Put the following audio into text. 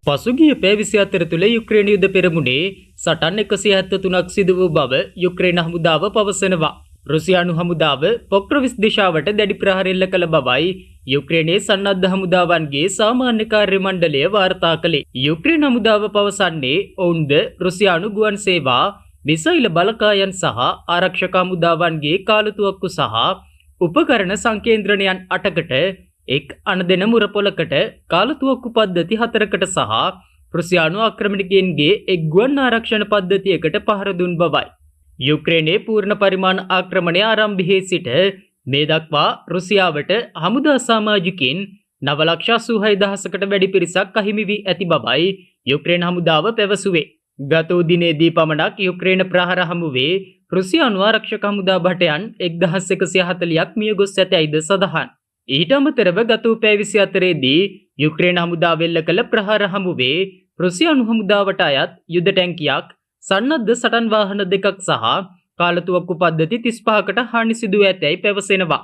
පසුගිය පැය 24 තුළ යුක්‍රේන යුද්ධ පෙරමුණේ සටන් 173ක් සිදු වූ බව යුක්‍රේන හමුදාව පවසනවා. රුසියානු හමුදාව පොක්‍රොවිස් දිශාවට දැඩි ප්‍රහාර එල්ල කළ බවයි යුක්‍රේනයේ සන්නද්ධ හමුදාවන්ගේ සාමාන්‍ය කාර්ය මණ්ඩලය වාර්තා කළේ. යුක්‍රේන හමුදාව පවසන්නේ ඔවුන්ද රුසියානු ගුවන් සේවා, මිසයිල් බලකායන් සහ ආරක්ෂක හමුදාවන්ගේ කාලතුවක්කු සහ උපකරණ සංකේන්ද්‍රණයන් 8කට එක් අනදෙන මුරපොලකට කාලතුවක්කු පද්ධති 4කට සහ රුසියානු ආක්‍රමණිකයන්ගේ එක් ගුවන් ආරක්ෂණ පද්ධතියකට පහර දුන් බවයි. යුක්‍රේනයේ පූර්ණ පරිමාණ ආක්‍රමණය ආරම්භයේ සිට මේ දක්වා රුසියාවට හමුදා සමාජිකින් 9,86,000කට වැඩි පිරිසක් අහිමි වී ඇති බවයි යුක්‍රේන හමුදාව පැවසුවේ. ගත වූ දිනේදී පමණක් යුක්‍රේන ප්‍රහාර හමුවේ රුසියානු ආරක්ෂක හමුදා භටයන් 1,140ක් මිය ගොස් ඇතැයිද සඳහන්. ඊට අමතරව ගත වූ පැය 24 දී යුක්‍රේන හමුදාව එල්ල කළ ප්‍රහාර හමුවේ රුසියානු හමුදාවට අයත් යුද ටැංකියක්, සන්නද්ධ සටන් වාහන 2ක් සහ කාලතුවක්කු පද්ධති 35කට හානි සිදු ඇතැයි පැවසෙනවා.